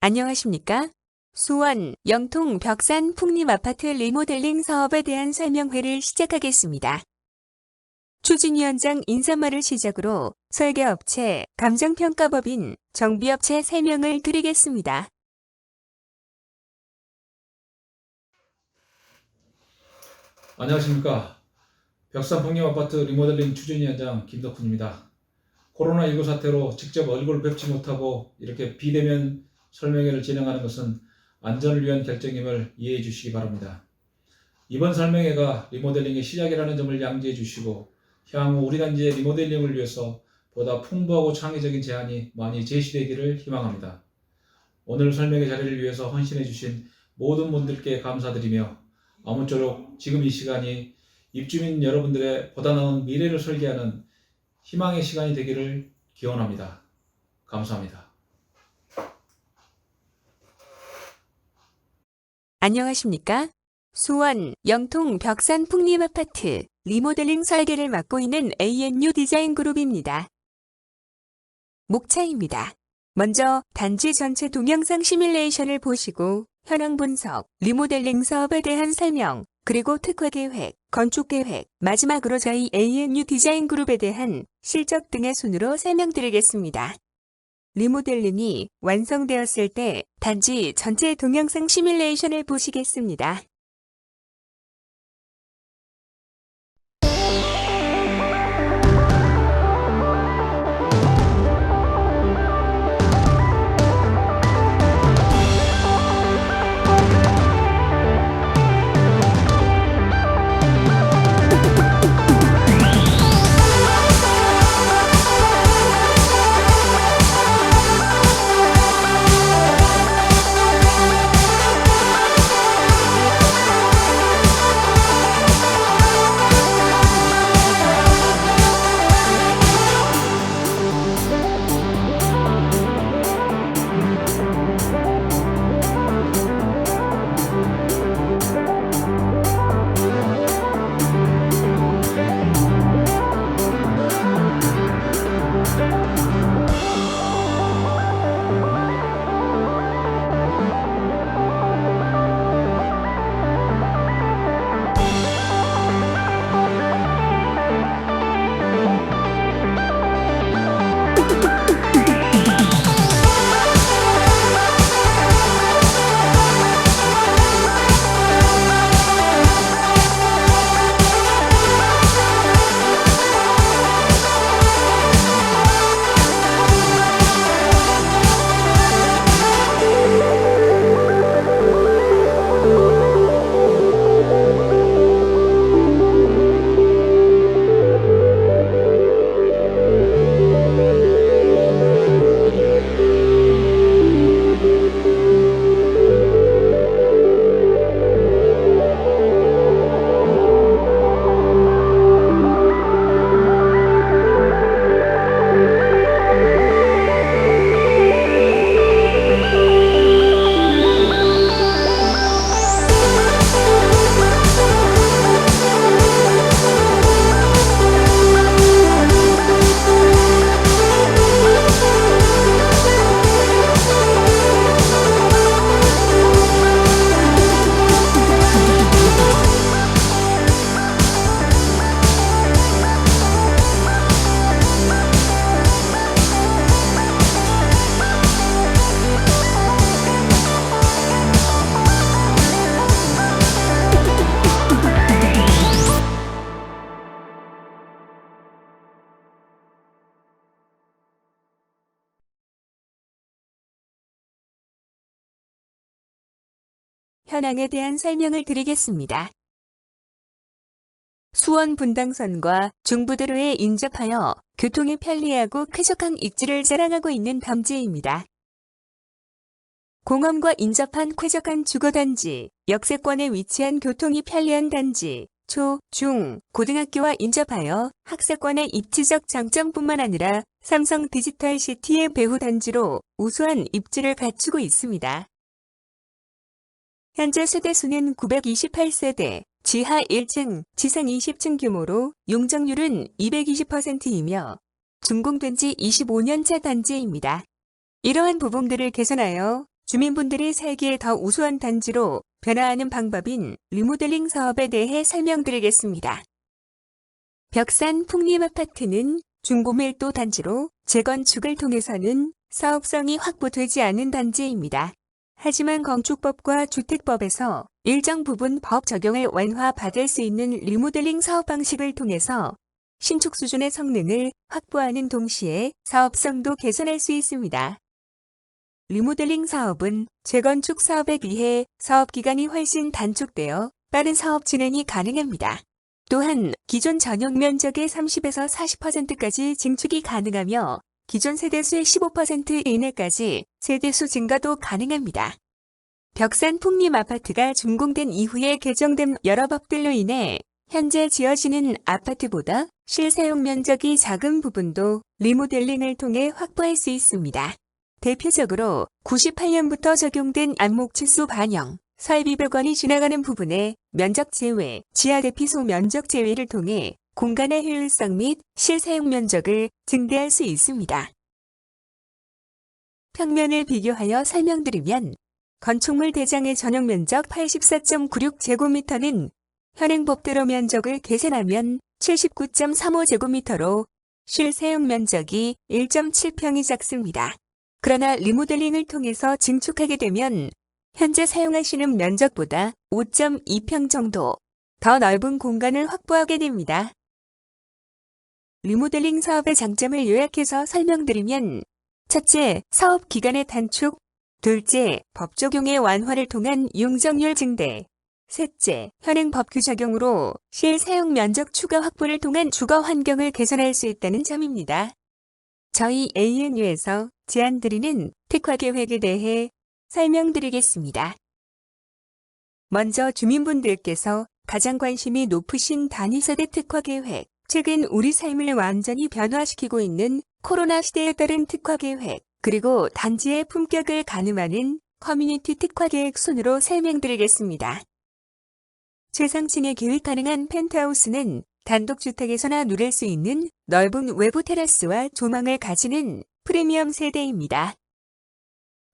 안녕하십니까? 수원, 영통, 벽산 풍림아파트 리모델링 사업에 대한 설명회를 시작하겠습니다. 추진위원장 인사말을 시작으로 설계업체, 감정평가법인, 정비업체 3명을 드리겠습니다. 안녕하십니까. 벽산 풍림아파트 리모델링 추진위원장 김덕훈입니다. 코로나19 사태로 직접 얼굴을 뵙지 못하고 이렇게 비대면 설명회를 진행하는 것은 안전을 위한 결정임을 이해해 주시기 바랍니다. 이번 설명회가 리모델링의 시작이라는 점을 양지해 주시고 향후 우리 단지의 리모델링을 위해서 보다 풍부하고 창의적인 제안이 많이 제시되기를 희망합니다. 오늘 설명회 자리를 위해서 헌신해 주신 모든 분들께 감사드리며 아무쪼록 지금 이 시간이 입주민 여러분들의 보다 나은 미래를 설계하는 희망의 시간이 되기를 기원합니다. 감사합니다. 안녕하십니까? 수원, 영통, 벽산 풍림아파트 리모델링 설계를 맡고 있는 ANU 디자인그룹입니다. 목차입니다. 먼저 단지 전체 동영상 시뮬레이션을 보시고 현황 분석, 리모델링 사업에 대한 설명, 그리고 특화 계획, 건축 계획, 마지막으로 저희 ANU 디자인그룹에 대한 실적 등의 순으로 설명드리겠습니다. 리모델링이 완성되었을 때 단지 전체 동영상 시뮬레이션을 보시겠습니다. 현황에 대한 설명을 드리겠습니다. 수원 분당선과 중부도로에 인접하여 교통이 편리하고 쾌적한 입지를 자랑하고 있는 담지입니다. 공원과 인접한 쾌적한 주거단지, 역세권에 위치한 교통이 편리한 단지, 초, 중, 고등학교와 인접하여 학세권의 입지적 장점뿐만 아니라 삼성 디지털 시티의 배후 단지로 우수한 입지를 갖추고 있습니다. 현재 세대수는 928세대, 지하 1층, 지상 20층 규모로 용적률은 220%이며 준공된 지 25년차 단지입니다. 이러한 부분들을 개선하여 주민분들이 살기에 더 우수한 단지로 변화하는 방법인 리모델링 사업에 대해 설명드리겠습니다. 벽산 풍림아파트는 중고밀도 단지로 재건축을 통해서는 사업성이 확보되지 않는 단지입니다. 하지만 건축법과 주택법에서 일정 부분 법 적용을 완화받을 수 있는 리모델링 사업 방식을 통해서 신축 수준의 성능을 확보하는 동시에 사업성도 개선할 수 있습니다. 리모델링 사업은 재건축 사업에 비해 사업 기간이 훨씬 단축되어 빠른 사업 진행이 가능합니다. 또한 기존 전용 면적의 30에서 40%까지 증축이 가능하며 기존 세대수의 15% 이내까지 세대수 증가도 가능합니다. 벽산 풍림아파트가 준공된 이후에 개정된 여러 법들로 인해 현재 지어지는 아파트보다 실사용 면적이 작은 부분도 리모델링을 통해 확보할 수 있습니다. 대표적으로 98년부터 적용된 안목치수 반영, 설비 배관이 지나가는 부분의 면적 제외, 지하 대피소 면적 제외를 통해 공간의 효율성 및 실사용 면적을 증대할 수 있습니다. 평면을 비교하여 설명드리면 건축물 대장의 전용 면적 84.96제곱미터는 현행 법대로 면적을 계산하면 79.35제곱미터로 실사용 면적이 1.7평이 작습니다. 그러나 리모델링을 통해서 증축하게 되면 현재 사용하시는 면적보다 5.2평 정도 더 넓은 공간을 확보하게 됩니다. 리모델링 사업의 장점을 요약해서 설명드리면 첫째, 사업 기간의 단축, 둘째, 법 적용의 완화를 통한 용적률 증대, 셋째, 현행 법규 적용으로 실사용 면적 추가 확보를 통한 주거 환경을 개선할 수 있다는 점입니다. 저희 ANU에서 제안드리는 특화 계획에 대해 설명드리겠습니다. 먼저 주민분들께서 가장 관심이 높으신 단위세대 특화 계획, 최근 우리 삶을 완전히 변화시키고 있는 코로나 시대에 따른 특화 계획, 그리고 단지의 품격을 가늠하는 커뮤니티 특화 계획 순으로 설명드리겠습니다. 최상층의 계획 가능한 펜트하우스는 단독주택에서나 누릴 수 있는 넓은 외부 테라스와 조망을 가지는 프리미엄 세대입니다.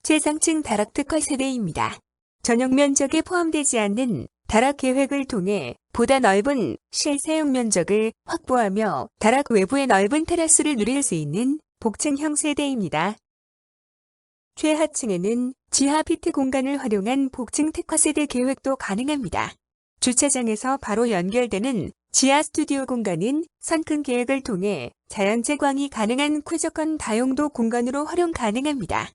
최상층 다락 특화 세대입니다. 전용 면적에 포함되지 않는 다락 계획을 통해 보다 넓은 실사용 면적을 확보하며 다락 외부의 넓은 테라스를 누릴 수 있는 복층형 세대입니다. 최하층에는 지하 피트 공간을 활용한 복층 특화 세대 계획도 가능합니다. 주차장에서 바로 연결되는 지하 스튜디오 공간은 선큰 계획을 통해 자연 채광이 가능한 쾌적한 다용도 공간으로 활용 가능합니다.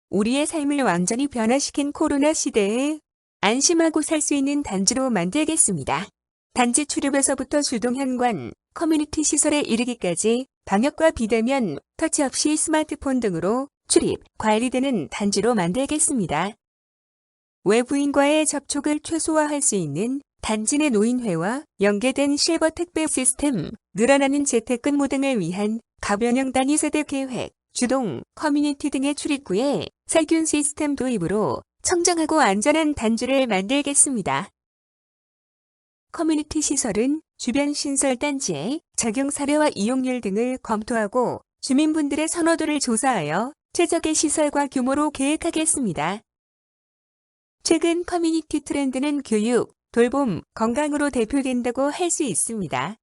우리의 삶을 완전히 변화시킨 코로나 시대에 안심하고 살 수 있는 단지로 만들겠습니다. 단지 출입에서부터 주동 현관, 커뮤니티 시설에 이르기까지 방역과 비대면, 터치 없이 스마트폰 등으로 출입, 관리되는 단지로 만들겠습니다. 외부인과의 접촉을 최소화할 수 있는 단지 내 노인회와 연계된 실버 택배 시스템, 늘어나는 재택근무 등을 위한 가변형 단위 세대 계획, 주동, 커뮤니티 등의 출입구에 살균 시스템 도입으로 청정하고 안전한 단지를 만들겠습니다. 커뮤니티 시설은 주변 신설 단지의 적용 사례와 이용률 등을 검토하고 주민분들의 선호도를 조사하여 최적의 시설과 규모로 계획하겠습니다. 최근 커뮤니티 트렌드는 교육, 돌봄, 건강으로 대표된다고 할 수 있습니다.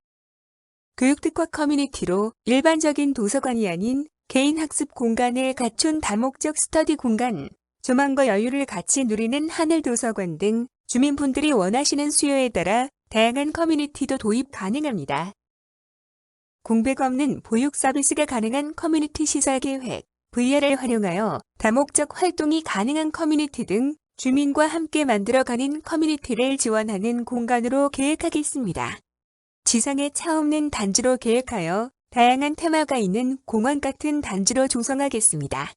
교육특화 커뮤니티로 일반적인 도서관이 아닌 개인 학습 공간에 갖춘 다목적 스터디 공간, 조망과 여유를 같이 누리는 하늘 도서관 등 주민분들이 원하시는 수요에 따라 다양한 커뮤니티도 도입 가능합니다. 공백 없는 보육 서비스가 가능한 커뮤니티 시설 계획, VR을 활용하여 다목적 활동이 가능한 커뮤니티 등 주민과 함께 만들어가는 커뮤니티를 지원하는 공간으로 계획하겠습니다. 지상에 차 없는 단지로 계획하여 다양한 테마가 있는 공원 같은 단지로 조성하겠습니다.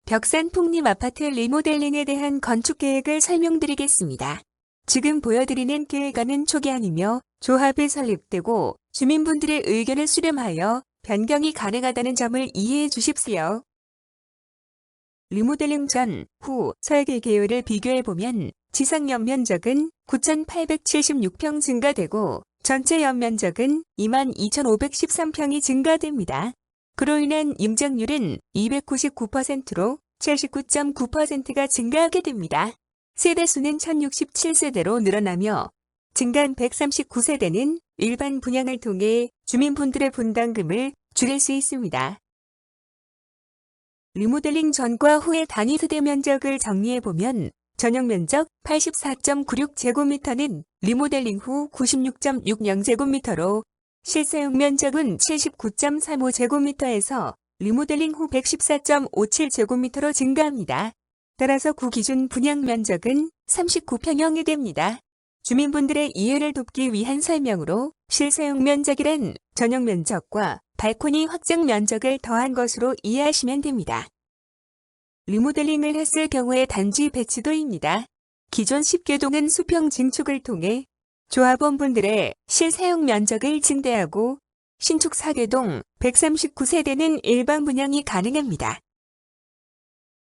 벽산 풍림아파트 리모델링에 대한 건축 계획을 설명드리겠습니다. 지금 보여드리는 계획안은 초기안이며 조합이 설립되고 주민분들의 의견을 수렴하여 변경이 가능하다는 점을 이해해 주십시오. 리모델링 전, 후 설계 계획을 비교해보면 지상 연면적은 9,876평 증가되고 전체 연면적은 22,513평이 증가됩니다. 그로 인한 용적률은 299%로 79.9%가 증가하게 됩니다. 세대수는 1067세대로 늘어나며 증가한 139세대는 일반 분양을 통해 주민분들의 분담금을 줄일 수 있습니다. 리모델링 전과 후의 단위 세대 면적을 정리해보면 전용 면적 84.96제곱미터는 리모델링 후 96.60제곱미터로 실사용 면적은 79.35제곱미터에서 리모델링 후 114.57제곱미터로 증가합니다. 따라서 구기준 분양 면적은 39평형이 됩니다. 주민분들의 이해를 돕기 위한 설명으로 실사용 면적이란 전용 면적과 발코니 확장 면적을 더한 것으로 이해하시면 됩니다. 리모델링을 했을 경우의 단지 배치도입니다. 기존 10개동은 수평 증축을 통해 조합원분들의 실사용 면적을 증대하고 신축 4개동 139세대는 일반 분양이 가능합니다.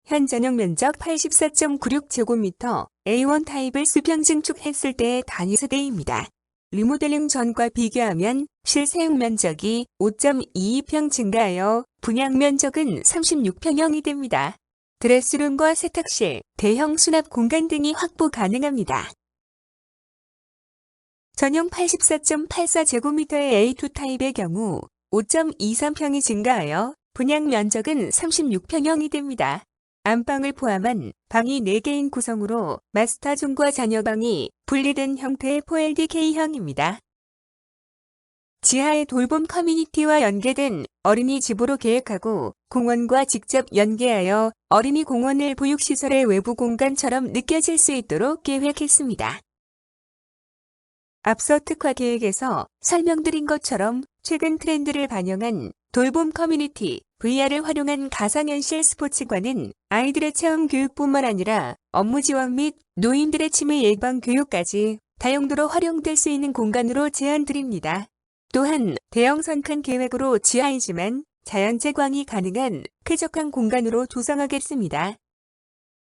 현 전용 면적 84.96제곱미터 A1 타입을 수평 증축했을 때의 단위 세대입니다. 리모델링 전과 비교하면 실사용 면적이 5.22평 증가하여 분양 면적은 36평형이 됩니다. 드레스룸과 세탁실, 대형 수납 공간 등이 확보 가능합니다. 전용 84.84제곱미터의 A2 타입의 경우 5.23평이 증가하여 분양 면적은 36평형이 됩니다. 안방을 포함한 방이 4개인 구성으로 마스터존과 자녀방이 분리된 형태의 4LDK형입니다. 지하의 돌봄 커뮤니티와 연계된 어린이 집으로 계획하고 공원과 직접 연계하여 어린이 공원을 보육시설의 외부 공간처럼 느껴질 수 있도록 계획했습니다. 앞서 특화 계획에서 설명드린 것처럼 최근 트렌드를 반영한 돌봄 커뮤니티, VR을 활용한 가상현실 스포츠관은 아이들의 체험 교육뿐만 아니라 업무 지원 및 노인들의 치매 예방 교육까지 다용도로 활용될 수 있는 공간으로 제안드립니다. 또한 대형 선칸 계획으로 지하이지만 자연채광이 가능한 쾌적한 공간으로 조성하겠습니다.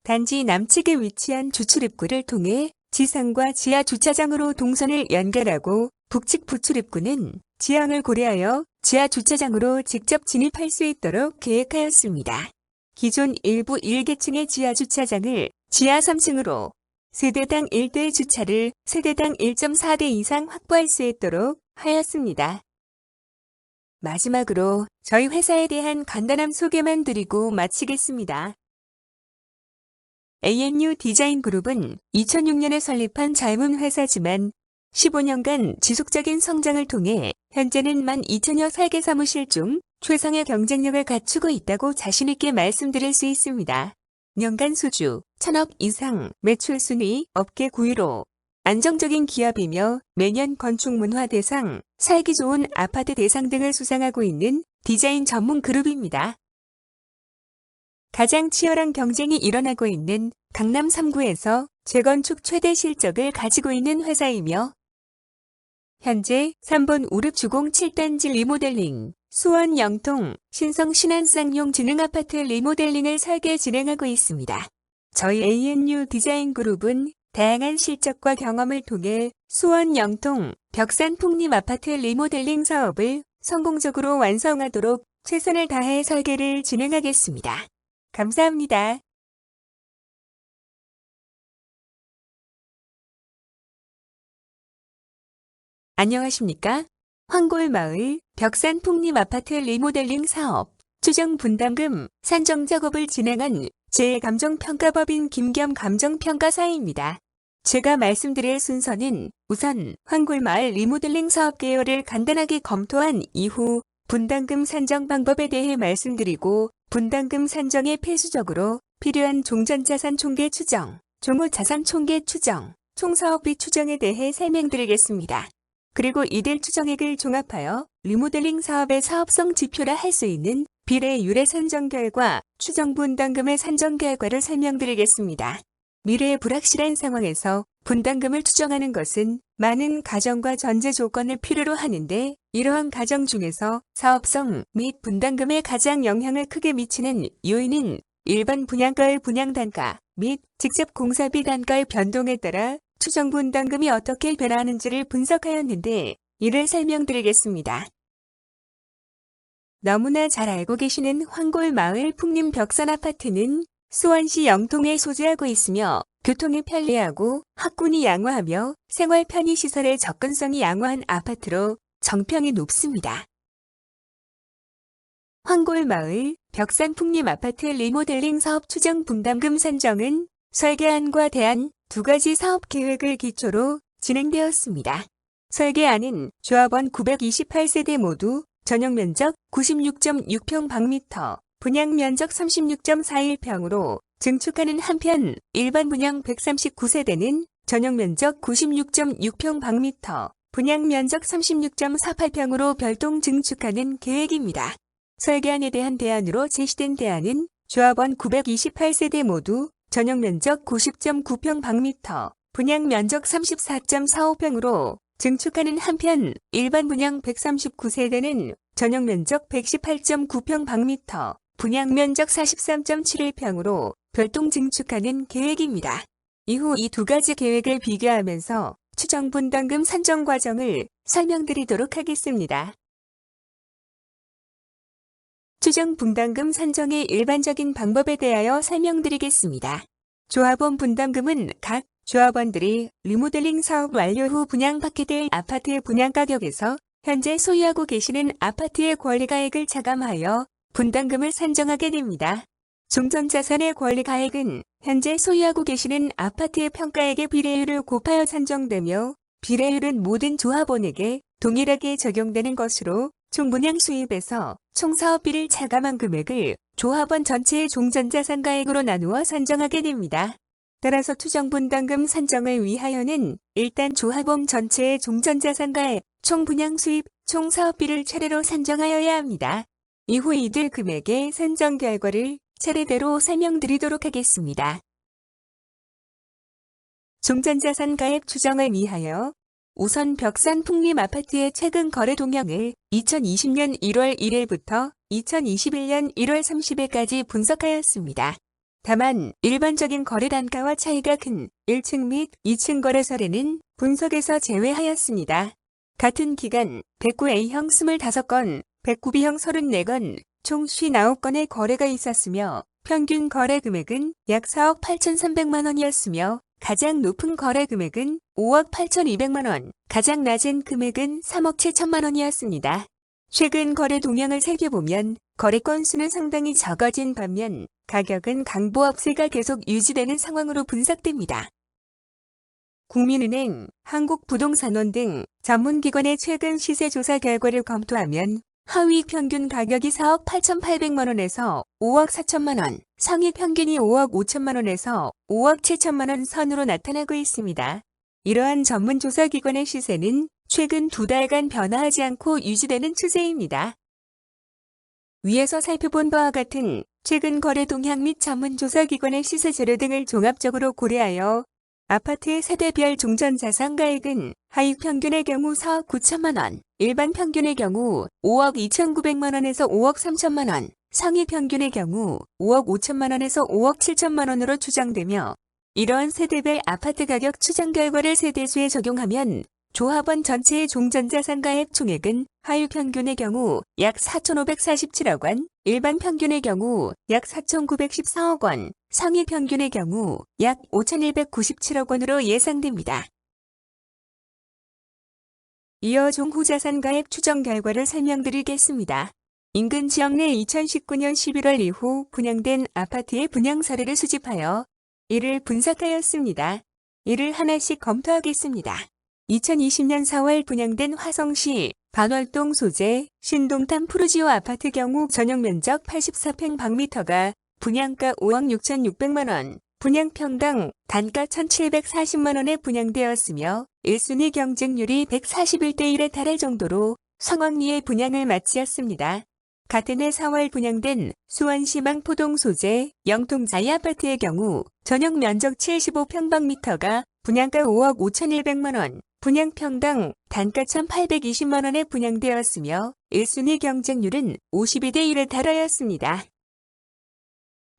단지 남측에 위치한 주출입구를 통해 지상과 지하 주차장으로 동선을 연결하고 북측 부출입구는 지형을 고려하여 지하 주차장으로 직접 진입할 수 있도록 계획하였습니다. 기존 일부 1계층의 지하 주차장을 지하 3층으로 세대당 1대 주차를 세대당 1.4대 이상 확보할 수 있도록 하였습니다. 마지막으로 저희 회사에 대한 간단한 소개만 드리고 마치겠습니다. ANU 디자인 그룹은 2006년에 설립한 젊은 회사지만 15년간 지속적인 성장을 통해 현재는 12,000여 설계 사무실 중 최상의 경쟁력을 갖추고 있다고 자신있게 말씀드릴 수 있습니다. 연간 수주 1,000억 이상 매출 순위 업계 9위로 안정적인 기업이며 매년 건축문화 대상, 살기 좋은 아파트 대상 등을 수상하고 있는 디자인 전문 그룹입니다. 가장 치열한 경쟁이 일어나고 있는 강남 3구에서 재건축 최대 실적을 가지고 있는 회사이며 현재 3번 우릅 주공 7단지 리모델링, 수원 영통, 신성 신안쌍용 지능아파트 리모델링을 설계 진행하고 있습니다. 저희 ANU 디자인 그룹은 다양한 실적과 경험을 통해 수원 영통, 벽산 풍림 아파트 리모델링 사업을 성공적으로 완성하도록 최선을 다해 설계를 진행하겠습니다. 감사합니다. 안녕하십니까? 황골마을 벽산 풍림 아파트 리모델링 사업 추정 분담금 산정 작업을 진행한 제 감정평가법인 김겸 감정평가사입니다. 제가 말씀드릴 순서는 우선 황골마을 리모델링 사업 개요를 간단하게 검토한 이후 분담금 산정 방법에 대해 말씀드리고 분담금 산정에 필수적으로 필요한 종전자산 총계 추정, 종후자산 총계 추정, 총사업비 추정에 대해 설명드리겠습니다. 그리고 이들 추정액을 종합하여 리모델링 사업의 사업성 지표라 할 수 있는 비례 유례 산정 결과 추정 분담금의 산정 결과를 설명드리겠습니다. 미래의 불확실한 상황에서 분담금을 추정하는 것은 많은 가정과 전제 조건을 필요로 하는데 이러한 가정 중에서 사업성 및 분담금에 가장 영향을 크게 미치는 요인은 일반 분양가의 분양단가 및 직접 공사비 단가의 변동에 따라 추정 분담금이 어떻게 변화하는지를 분석하였는데 이를 설명드리겠습니다. 너무나 잘 알고 계시는 황골마을 풍림 벽산 아파트는 수원시 영통에 소재하고 있으며 교통이 편리하고 학군이 양호하며 생활 편의시설의 접근성이 양호한 아파트로 정평이 높습니다. 황골마을 벽산 풍림 아파트 리모델링 사업 추정 분담금 산정은 설계안과 대안 두 가지 사업 계획을 기초로 진행되었습니다. 설계안은 조합원 928세대 모두 전용 면적 96.6평방미터, 분양 면적 36.41평으로 증축하는 한편 일반 분양 139세대는 전용 면적 96.6평방미터, 분양 면적 36.48평으로 별동 증축하는 계획입니다. 설계안에 대한 대안으로 제시된 대안은 조합원 928세대 모두 전용 면적 90.9평방미터, 분양 면적 34.45평으로 증축하는 한편 일반 분양 139세대는 전용 면적 118.9평방미터, 분양 면적 43.71평으로 별동 증축하는 계획입니다. 이후 이 두 가지 계획을 비교하면서 추정 분담금 산정 과정을 설명드리도록 하겠습니다. 추정 분담금 산정의 일반적인 방법에 대하여 설명드리겠습니다. 조합원 분담금은 각 조합원들이 리모델링 사업 완료 후 분양받게 될 아파트의 분양가격에서 현재 소유하고 계시는 아파트의 권리가액을 차감하여 분담금을 산정하게 됩니다. 종전자산의 권리가액은 현재 소유하고 계시는 아파트의 평가액의 비례율을 곱하여 산정되며 비례율은 모든 조합원에게 동일하게 적용되는 것으로 총 분양 수입에서 총 사업비를 차감한 금액을 조합원 전체의 종전자산가액으로 나누어 산정하게 됩니다. 따라서 추정 분담금 산정을 위하여는 일단 조합원 전체의 종전자산가액, 총 분양 수입, 총 사업비를 차례로 산정하여야 합니다. 이후 이들 금액의 산정 결과를 차례대로 설명드리도록 하겠습니다. 종전자산가액 추정을 위하여 우선 벽산 풍림 아파트의 최근 거래 동향을 2020년 1월 1일부터 2021년 1월 30일까지 분석하였습니다. 다만 일반적인 거래 단가와 차이가 큰 1층 및 2층 거래 사례는 분석에서 제외하였습니다. 같은 기간 109A형 25건, 109B형 34건, 총 59건의 거래가 있었으며 평균 거래 금액은 약 4억 8,300만 원이었으며 가장 높은 거래 금액은 5억 8,200만 원, 가장 낮은 금액은 3억 7천만 원이었습니다. 최근 거래 동향을 살펴보면 거래 건수는 상당히 적어진 반면 가격은 강보합세가 계속 유지되는 상황으로 분석됩니다. 국민은행, 한국부동산원 등 전문기관의 최근 시세조사 결과를 검토하면 하위 평균 가격이 4억 8,800만 원에서 5억 4천만 원, 상위 평균이 5억 5천만 원에서 5억 7천만 원 선으로 나타나고 있습니다. 이러한 전문조사기관의 시세는 최근 2달간 변화하지 않고 유지되는 추세입니다. 위에서 살펴본 바와 같은 최근 거래 동향 및 전문조사기관의 시세 자료 등을 종합적으로 고려하여 아파트의 세대별 종전자산가액은 하위 평균의 경우 4억 9천만 원, 일반 평균의 경우 5억 2,900만 원에서 5억 3천만 원, 상위 평균의 경우 5억 5천만 원에서 5억 7천만 원으로 추정되며 이러한 세대별 아파트 가격 추정 결과를 세대수에 적용하면 조합원 전체의 종전자산가액 총액은 하위 평균의 경우 약 4,547억 원, 일반 평균의 경우 약 4,914억 원, 상위 평균의 경우 약 5,197억 원으로 예상됩니다. 이어 종후자산가액 추정 결과를 설명드리겠습니다. 인근 지역 내 2019년 11월 이후 분양된 아파트의 분양 사례를 수집하여 이를 분석하였습니다. 이를 하나씩 검토하겠습니다. 2020년 4월 분양된 화성시 반월동 소재 신동탄 푸르지오 아파트 경우 전용 면적 84평방미터가 분양가 5억 6,600만 원, 분양평당 단가 1,740만 원에 분양되었으며 1순위 경쟁률이 141대 1에 달할 정도로 성황리에 분양을 마치었습니다. 같은 해 4월 분양된 수원시 망포동 소재 영통자이 아파트의 경우 전용 면적 75평방미터가 분양가 5억 5,100만 원, 분양평당 단가 1,820만 원에 분양되었으며 1순위 경쟁률은 52대 1에 달하였습니다.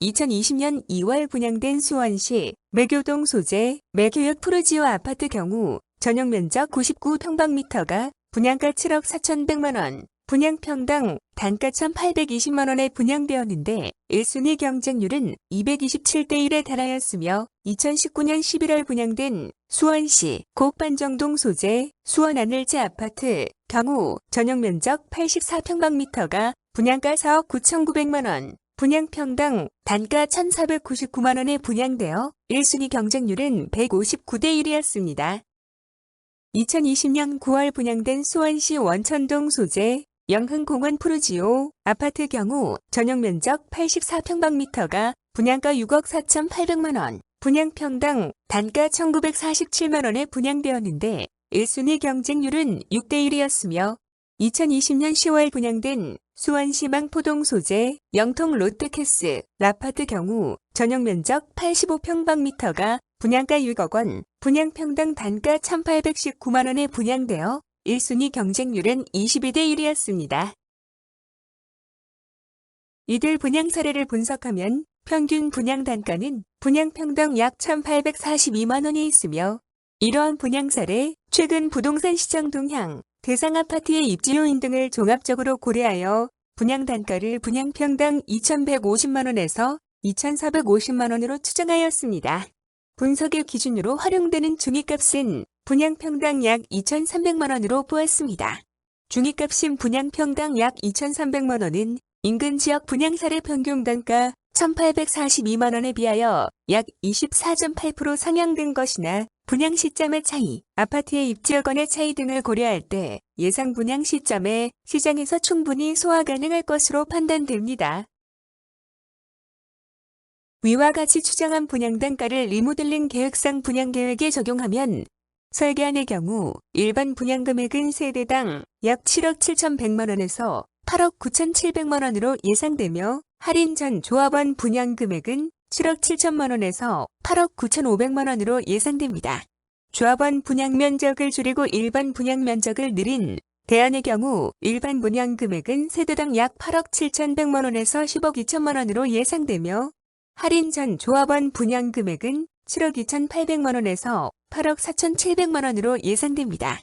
2020년 2월 분양된 수원시 매교동 소재 매교역 푸르지오 아파트 경우 전용 면적 99평방미터가 분양가 7억 4,100만 원, 분양평당 단가 1,820만원에 분양되었는데 1순위 경쟁률은 227대 1에 달하였으며 2019년 11월 분양된 수원시 곡반정동 소재 수원하늘제 아파트 경우 전용면적 84평방미터가 분양가 4억 9,900만원, 분양평당 단가 1,499만원에 분양되어 1순위 경쟁률은 159대 1이었습니다. 2020년 9월 분양된 수원시 원천동 소재 영흥공원 푸르지오 아파트 경우 전용면적 84평방미터가 분양가 6억 4,800만원, 분양평당 단가 1,947만원에 분양되었는데 1순위 경쟁률은 6대 1이었으며 2020년 10월 분양된 수원시 망포동 소재 영통 롯데캐슬 아파트 경우 전용면적 85평방미터가 분양가 6억 원, 분양평당 단가 1,819만원에 분양되어 1순위 경쟁률은 22대 1이었습니다. 이들 분양 사례를 분석하면 평균 분양 단가는 분양평당 약 1,842만원이 있으며 이러한 분양 사례, 최근 부동산 시장 동향, 대상 아파트의 입지 요인 등을 종합적으로 고려하여 분양 단가를 분양평당 2,150만원에서 2,450만원으로 추정하였습니다. 분석의 기준으로 활용되는 중위값은 분양평당 약 2,300만원으로 보았습니다. 중위값인 분양평당 약 2,300만원은 인근 지역 분양사례 평균 단가 1,842만원에 비하여 약 24.8% 상향된 것이나 분양 시점의 차이, 아파트의 입지 여건의 차이 등을 고려할 때 예상 분양 시점에 시장에서 충분히 소화 가능할 것으로 판단됩니다. 위와 같이 추정한 분양단가를 리모델링 계획상 분양계획에 적용하면 설계안의 경우 일반 분양금액은 세대당 약 7억 7,100만원에서 8억 9,700만원으로 예상되며 할인 전 조합원 분양금액은 7억 7천만원에서 8억 9,500만원으로 예상됩니다. 조합원 분양면적을 줄이고 일반 분양면적을 늘린 대안의 경우 일반 분양금액은 세대당 약 8억 7,100만원에서 10억 2천만원으로 예상되며 할인 전 조합원 분양금액은 7억 2,800만원에서 8억 4,700만원으로 예상됩니다.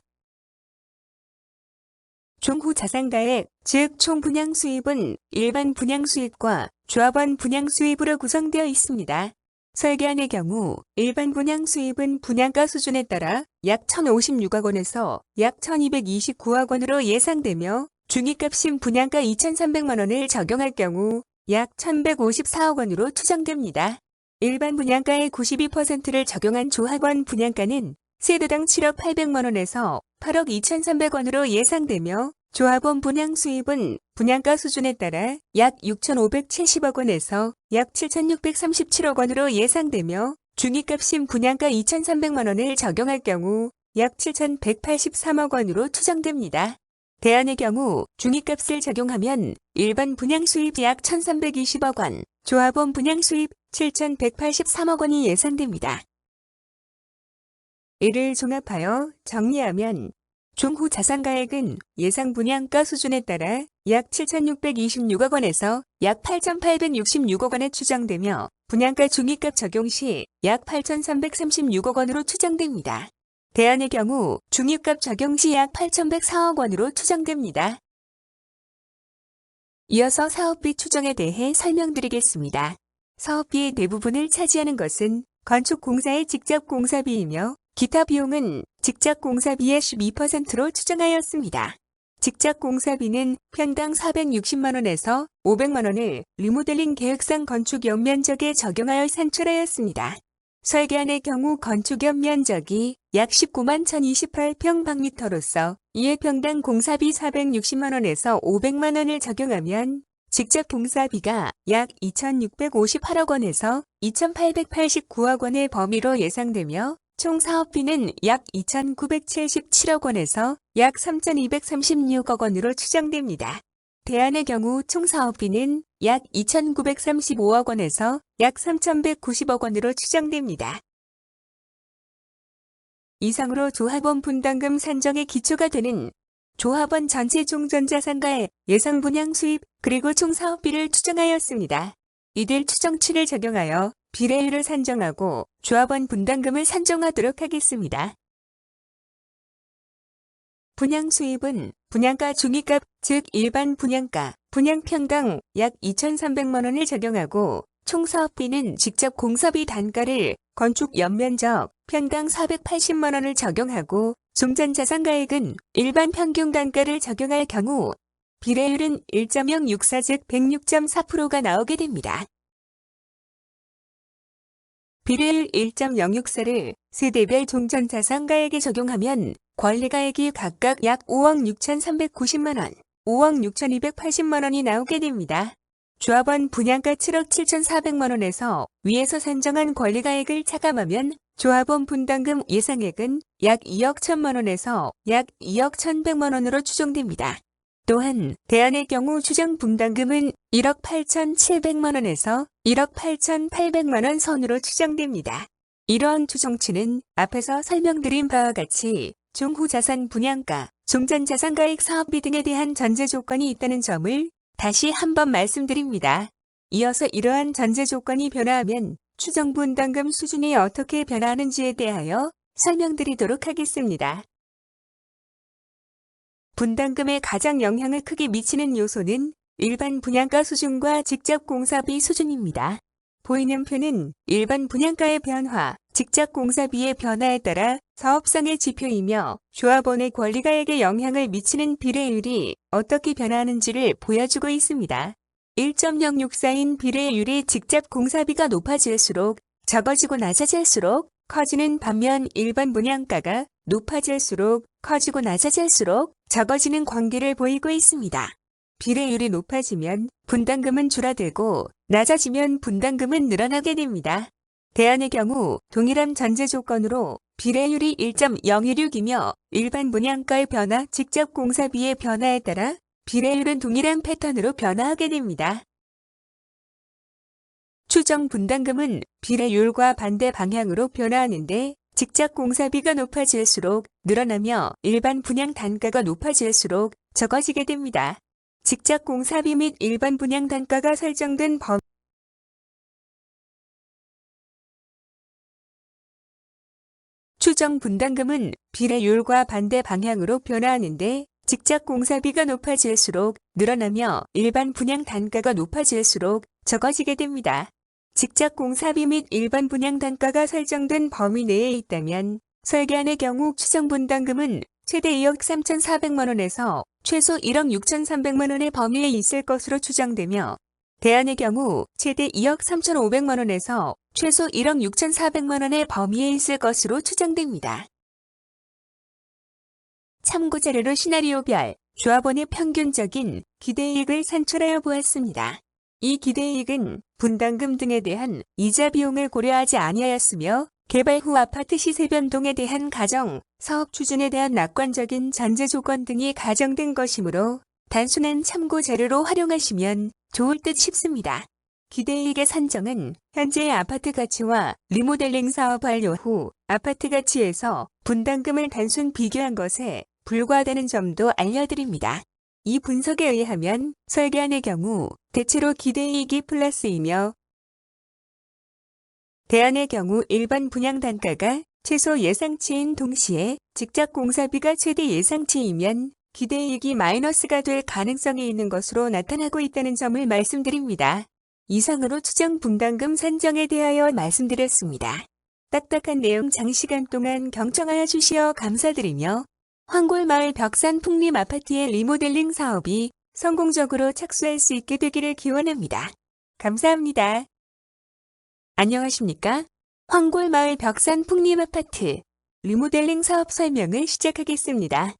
종후 자산가액, 즉 총 분양 수입은 일반 분양 수입과 조합원 분양 수입으로 구성되어 있습니다. 설계안의 경우 일반 분양 수입은 분양가 수준에 따라 약 1,056억 원에서 약 1,229억 원으로 예상되며 중위값인 분양가 2,300만 원을 적용할 경우 약 1,154억 원으로 추정됩니다. 일반 분양가의 92%를 적용한 조합원 분양가는 세대당 7억 800만 원에서 8억 2,300원으로 예상되며 조합원 분양 수입은 분양가 수준에 따라 약 6,570억 원에서 약 7,637억 원으로 예상되며 중위값인 분양가 2,300만 원을 적용할 경우 약 7,183억 원으로 추정됩니다. 대안의 경우 중위값을 적용하면 일반 분양 수입 약 1,320억 원, 조합원 분양 수입 7,183억 원이 예상됩니다. 이를 종합하여 정리하면 종후 자산가액은 예상 분양가 수준에 따라 약 7,626억 원에서 약 8,866억 원에 추정되며 분양가 중위값 적용 시 약 8,336억 원으로 추정됩니다. 대안의 경우 중위값 적용 시 약 8,104억 원으로 추정됩니다. 이어서 사업비 추정에 대해 설명드리겠습니다. 사업비의 대부분을 차지하는 것은 건축공사의 직접 공사비이며 기타 비용은 직접 공사비의 12%로 추정하였습니다. 직접 공사비는 평당 460만 원에서 500만 원을 리모델링 계획상 건축 연면적에 적용하여 산출하였습니다. 설계안의 경우 건축 연면적이 약 19만 1,028평방미터로서 이에 평당 공사비 460만 원에서 500만 원을 적용하면 직접 공사비가 약 2,658억 원에서 2,889억 원의 범위로 예상되며 총 사업비는 약 2,977억 원에서 약 3,236억 원으로 추정됩니다. 대안의 경우 총 사업비는 약 2,935억 원에서 약 3,190억 원으로 추정됩니다. 이상으로 조합원 분담금 산정의 기초가 되는 조합원 전체 총전자산가의 예상 분양 수입 그리고 총 사업비를 추정하였습니다. 이들 추정치를 적용하여 비례율을 산정하고 조합원 분담금을 산정하도록 하겠습니다. 분양 수입은 분양가 중위값, 즉 일반 분양가, 분양평당 약 2,300만 원을 적용하고 총 사업비는 직접 공사비 단가를 건축 연면적 평당 480만 원을 적용하고 종전자산가액은 일반 평균 단가를 적용할 경우 비례율은 1.064 즉 106.4%가 나오게 됩니다. 비례율 1.064를 세대별 종전자산가액에 적용하면 권리가액이 각각 약 5억 6,390만 원, 5억 6,280만 원이 나오게 됩니다. 조합원 분양가 7억 7,400만 원에서 위에서 산정한 권리가액을 차감하면 조합원 분담금 예상액은 약 2억 1,000만 원에서 약 2억 1,100만 원으로 추정됩니다. 또한 대안의 경우 추정 분담금은 1억 8,700만 원에서 1억 8,800만 원 선으로 추정됩니다. 이러한 추정치는 앞에서 설명드린 바와 같이 종후자산 분양가, 종전자산가액 사업비 등에 대한 전제 조건이 있다는 점을 다시 한번 말씀드립니다. 이어서 이러한 전제 조건이 변화하면 추정 분담금 수준이 어떻게 변화하는지에 대하여 설명드리도록 하겠습니다. 분담금에 가장 영향을 크게 미치는 요소는 일반 분양가 수준과 직접 공사비 수준입니다. 보이는 표는 일반 분양가의 변화, 직접 공사비의 변화에 따라 사업상의 지표이며 조합원의 권리가액에 영향을 미치는 비례율이 어떻게 변화하는지를 보여주고 있습니다. 1.064인 비례율이 직접 공사비가 높아질수록 적어지고 낮아질수록 커지는 반면 일반 분양가가 높아질수록 커지고 낮아질수록 적어지는 관계를 보이고 있습니다. 비례율이 높아지면 분담금은 줄어들고 낮아지면 분담금은 늘어나게 됩니다. 대안의 경우 동일한 전제 조건으로 비례율이 1.016이며 일반 분양가의 변화, 직접 공사비의 변화에 따라 비례율은 동일한 패턴으로 변화하게 됩니다. 추정 분담금은 비례율과 반대 방향으로 변화하는데 직접 공사비가 높아질수록 늘어나며 일반 분양 단가가 높아질수록 적어지게 됩니다. 직접 공사비 및 일반 분양 단가가 설정된 범위 추정 분담금은 비례율과 반대 방향으로 변화하는데 직접 공사비가 높아질수록 늘어나며 일반 분양 단가가 높아질수록 적어지게 됩니다. 직접 공사비 및 일반 분양 단가가 설정된 범위 내에 있다면 설계안의 경우 추정 분담금은 최대 2억 3,400만 원에서 최소 1억 6,300만 원의 범위에 있을 것으로 추정되며 대안의 경우 최대 2억 3,500만 원에서 최소 1억 6,400만 원의 범위에 있을 것으로 추정됩니다. 참고자료로 시나리오별 조합원의 평균적인 기대이익을 산출하여 보았습니다. 이 기대이익은 분담금 등에 대한 이자 비용을 고려하지 아니하였으며 개발 후 아파트 시세 변동에 대한 가정, 사업 추진에 대한 낙관적인 전제 조건 등이 가정된 것이므로 단순한 참고 자료로 활용하시면 좋을 듯 싶습니다. 기대이익의 산정은 현재의 아파트 가치와 리모델링 사업 완료 후 아파트 가치에서 분담금을 단순 비교한 것에 불과하다는 점도 알려드립니다. 이 분석에 의하면 설계안의 경우 대체로 기대이익이 플러스이며 대안의 경우 일반 분양 단가가 최소 예상치인 동시에 직접 공사비가 최대 예상치이면 기대이익이 마이너스가 될 가능성이 있는 것으로 나타나고 있다는 점을 말씀드립니다. 이상으로 추정 분담금 산정에 대하여 말씀드렸습니다. 딱딱한 내용 장시간 동안 경청하여 주시어 감사드리며 황골마을 벽산 풍림 아파트의 리모델링 사업이 성공적으로 착수할 수 있게 되기를 기원합니다. 감사합니다. 안녕하십니까? 황골마을 벽산 풍림 아파트 리모델링 사업 설명을 시작하겠습니다.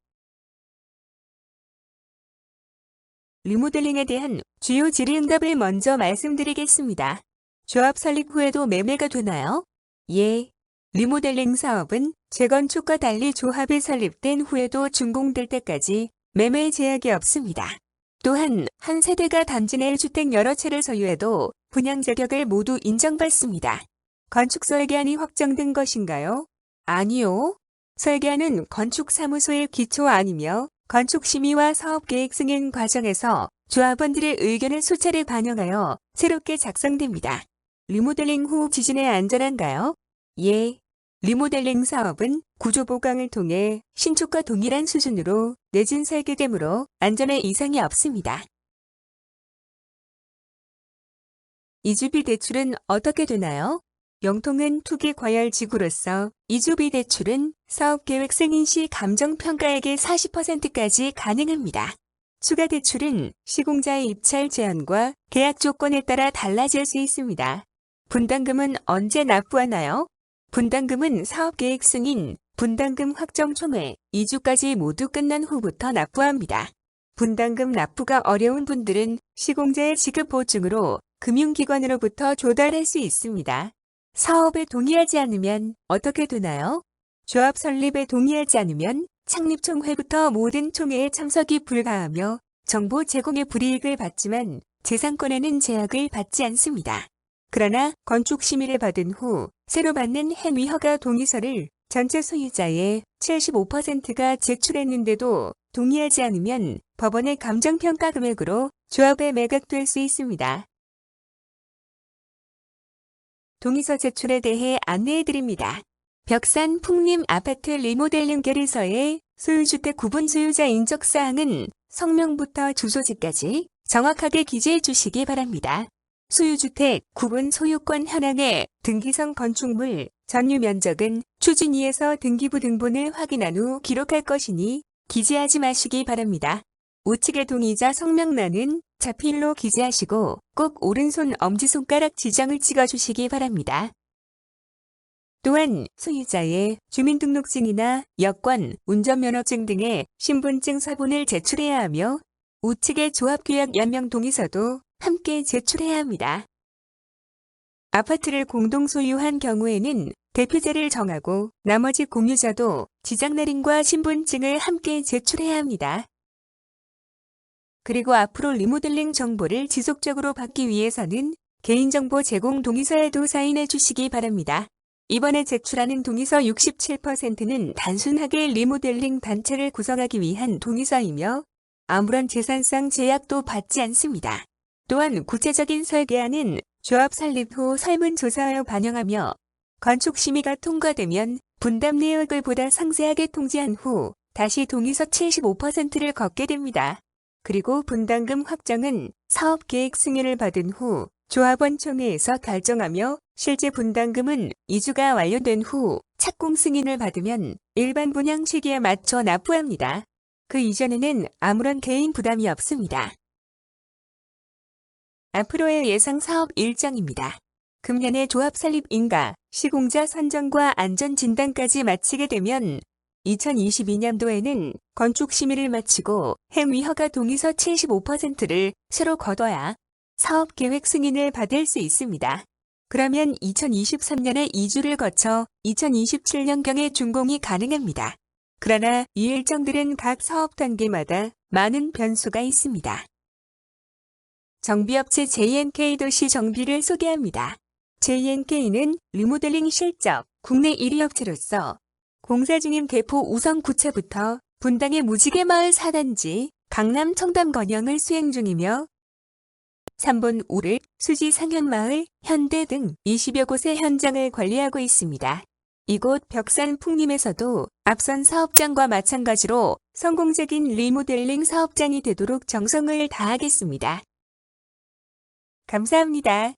리모델링에 대한 주요 질의응답을 먼저 말씀드리겠습니다. 조합 설립 후에도 매매가 되나요? 예. 리모델링 사업은 재건축과 달리 조합이 설립된 후에도 준공될 때까지 매매 제약이 없습니다. 또한 한 세대가 단지 내 주택 여러 채를 소유해도 분양 자격을 모두 인정받습니다. 건축 설계안이 확정된 것인가요? 아니요. 설계안은 건축사무소의 기초 아니며 건축심의와 사업계획 승인 과정에서 조합원들의 의견을 수차례 반영하여 새롭게 작성됩니다. 리모델링 후 지진에 안전한가요? 예. 리모델링 사업은 구조 보강을 통해 신축과 동일한 수준으로 내진 설계되므로 안전에 이상이 없습니다. 이주비 대출은 어떻게 되나요? 영통은 투기 과열 지구로서 이주비 대출은 사업계획 승인 시 감정평가액의 40%까지 가능합니다. 추가 대출은 시공자의 입찰 제한과 계약 조건에 따라 달라질 수 있습니다. 분담금은 언제 납부하나요? 분담금은 사업계획 승인, 분담금 확정 총회, 2주까지 모두 끝난 후부터 납부합니다. 분담금 납부가 어려운 분들은 시공자의 지급 보증으로 금융기관으로부터 조달할 수 있습니다. 사업에 동의하지 않으면 어떻게 되나요? 조합 설립에 동의하지 않으면 창립 총회부터 모든 총회에 참석이 불가하며 정보 제공의 불이익을 받지만 재산권에는 제약을 받지 않습니다. 그러나 건축 심의를 받은 후 새로 받는 행위 허가 동의서를 전체 소유자의 75%가 제출했는데도 동의하지 않으면 법원의 감정평가 금액으로 조합에 매각될 수 있습니다. 동의서 제출에 대해 안내해드립니다. 벽산 풍림 아파트 리모델링 결의서의 소유주택 구분 소유자 인적사항은 성명부터 주소지까지 정확하게 기재해 주시기 바랍니다. 소유주택 구분 소유권 현황의 등기성 건축물 전유 면적은 추진위에서 등기부 등본을 확인한 후 기록할 것이니 기재하지 마시기 바랍니다. 우측의 동의자 성명란은 자필로 기재하시고 꼭 오른손 엄지손가락 지정을 찍어주시기 바랍니다. 또한 소유자의 주민등록증이나 여권, 운전면허증 등의 신분증 사본을 제출해야 하며 우측의 조합계약 연명 동의서도 함께 제출해야 합니다. 아파트를 공동 소유한 경우에는 대표자를 정하고 나머지 공유자도 지장날인과 신분증을 함께 제출해야 합니다. 그리고 앞으로 리모델링 정보를 지속적으로 받기 위해서는 개인정보 제공 동의서에도 사인해 주시기 바랍니다. 이번에 제출하는 동의서 67%는 단순하게 리모델링 단체를 구성하기 위한 동의서이며 아무런 재산상 제약도 받지 않습니다. 또한 구체적인 설계안은 조합 설립 후 설문조사하여 반영하며 건축심의가 통과되면 분담 내역을 보다 상세하게 통지한 후 다시 동의서 75%를 걷게 됩니다. 그리고 분담금 확정은 사업계획 승인을 받은 후 조합원 총회에서 결정하며 실제 분담금은 2주가 완료된 후 착공 승인을 받으면 일반 분양 시기에 맞춰 납부합니다. 그 이전에는 아무런 개인 부담이 없습니다. 앞으로의 예상 사업 일정입니다. 금년에 조합 설립 인가, 시공자 선정과 안전 진단까지 마치게 되면 2022년도에는 건축 심의를 마치고 행위 허가 동의서 75%를 새로 거둬야 사업 계획 승인을 받을 수 있습니다. 그러면 2023년에 2주를 거쳐 2027년경에 준공이 가능합니다. 그러나 이 일정들은 각 사업 단계마다 많은 변수가 있습니다. 정비업체 JNK 도시 정비를 소개합니다. JNK는 리모델링 실적 국내 1위 업체로서 공사 중인 개포 우성구차부터 분당의 무지개 마을 4단지, 강남 청담 건영을 수행 중이며 3본 우르, 수지 상현마을, 현대 등 20여 곳의 현장을 관리하고 있습니다. 이곳 벽산 풍림에서도 앞선 사업장과 마찬가지로 성공적인 리모델링 사업장이 되도록 정성을 다하겠습니다. 감사합니다.